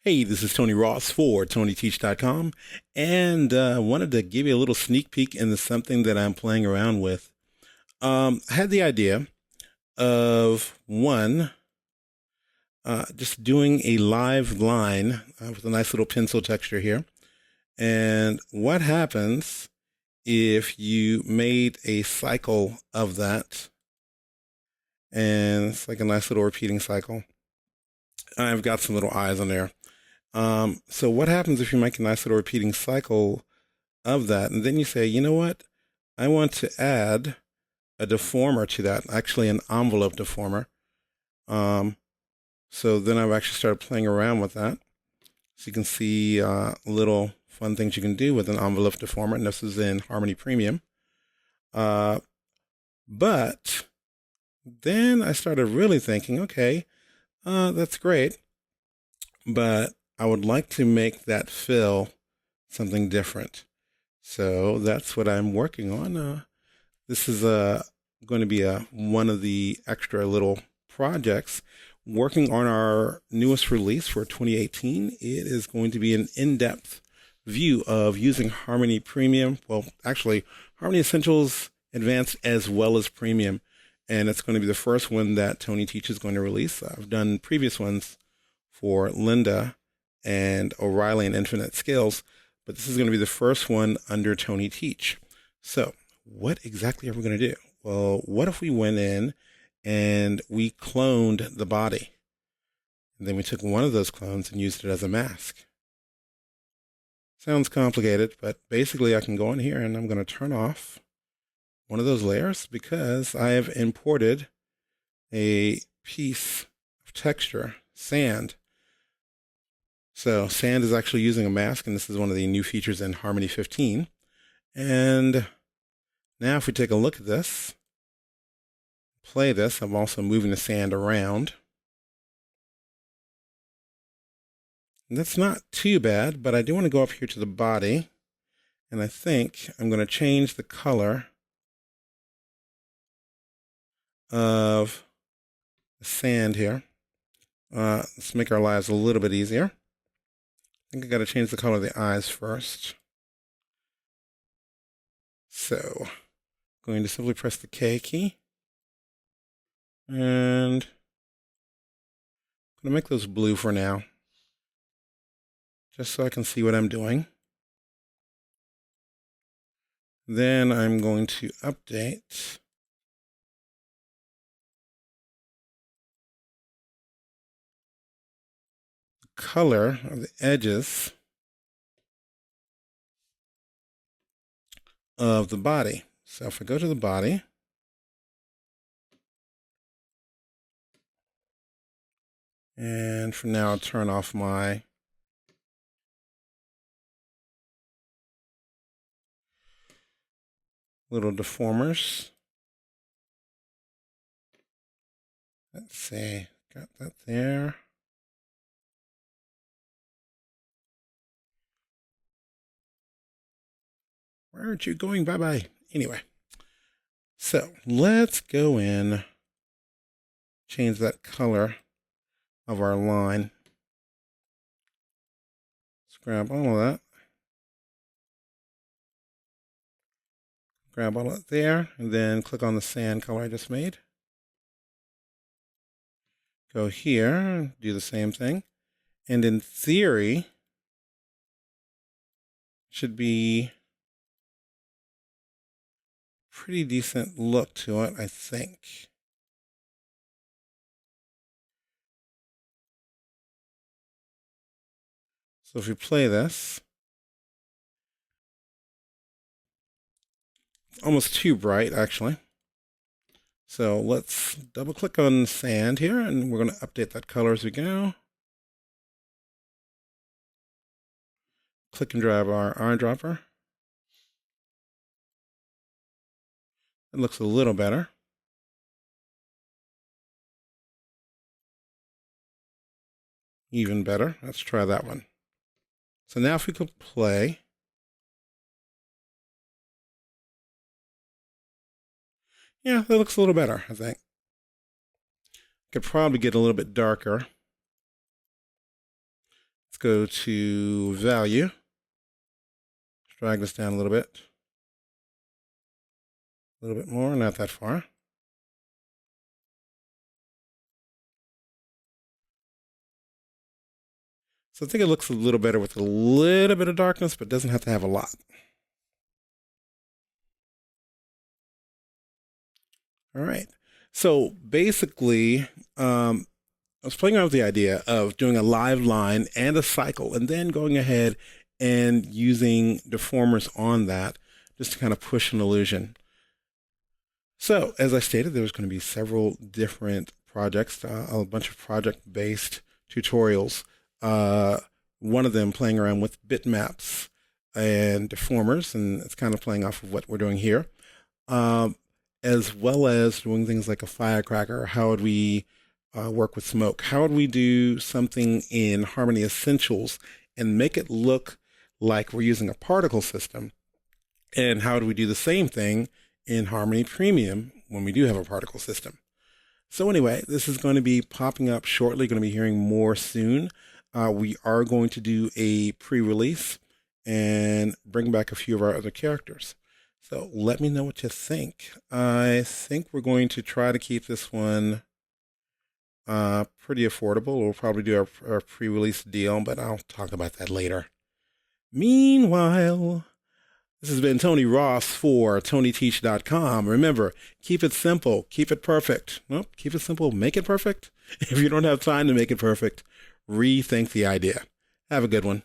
Hey, this is Tony Ross for TonyTeach.com, and wanted to give you a little sneak peek into something that I'm playing around with. I had the idea of just doing a live line with a nice little pencil texture here. And what happens if you made a cycle of that? And it's like a nice little repeating cycle. I've got some little eyes on there. So what happens if you make a nice little repeating cycle of that, and then you say, you know what? I want to add a deformer to that, actually an envelope deformer. So then I've actually started playing around with that. So you can see little fun things you can do with an envelope deformer, and this is in Harmony Premium. But then I started really thinking, okay, that's great, but I would like to make that fill something different. So that's what I'm working on. This is going to be one of the extra little projects. Working on our newest release for 2018, it is going to be an in-depth view of using Harmony Premium. Well, actually, Harmony Essentials Advanced as well as Premium. And it's going to be the first one that TonyTeach is going to release. I've done previous ones for Linda and O'Reilly and Infinite Skills, but this is going to be the first one under TonyTeach. So what exactly are we going to do? Well, what if we went in and we cloned the body? And then we took one of those clones and used it as a mask. Sounds complicated, but basically I can go in here and I'm going to turn off one of those layers because I have imported a piece of texture, sand. So sand is actually using a mask, and this is one of the new features in Harmony 15. And now if we take a look at this, play this, I'm also moving the sand around. And that's not too bad, but I do want to go up here to the body, and I think I'm going to change the color of the sand here. Let's make our lives a little bit easier. I think I got to change the color of the eyes first. So, going to simply press the K key. And I'm going to make those blue for now, just so I can see what I'm doing. Then I'm going to update the color of the edges of the body. So if I go to the body, and for now I'll turn off my little deformers. Let's see, got that there. Where aren't you going? Bye-bye. Anyway, so let's go in, change that color of our line. Let's grab all of that. Grab all of it there, and then click on the sand color I just made. Go here, do the same thing. And in theory, should be pretty decent look to it, I think. So if we play this, it's almost too bright, actually. So let's double click on sand here, and we're going to update that color as we go. Click and drag our eyedropper. It looks a little better. Even better. Let's try that one. So now if we could play, yeah, that looks a little better, I think. Could probably get a little bit darker. Let's go to value. Drag this down a little bit. A little bit more, not that far. So I think it looks a little better with a little bit of darkness, but doesn't have to have a lot. All right. So basically, I was playing around with the idea of doing a live line and a cycle, and then going ahead and using deformers on that just to kind of push an illusion. So as I stated, there was going to be several different projects, a bunch of project-based tutorials. One of them playing around with bitmaps and deformers, and it's kind of playing off of what we're doing here, as well as doing things like a firecracker. How would we work with smoke? How would we do something in Harmony Essentials and make it look like we're using a particle system? And how do we do the same thing in Harmony Premium when we do have a particle system? So anyway, this is going to be popping up shortly, going to be hearing more soon. We are going to do a pre-release and bring back a few of our other characters. So let me know what you think. I think we're going to try to keep this one pretty affordable. We'll probably do our pre-release deal, but I'll talk about that later. Meanwhile, this has been Tony Ross for TonyTeach.com. Remember, keep it simple, keep it perfect. Nope, keep it simple, make it perfect. If you don't have time to make it perfect, rethink the idea. Have a good one.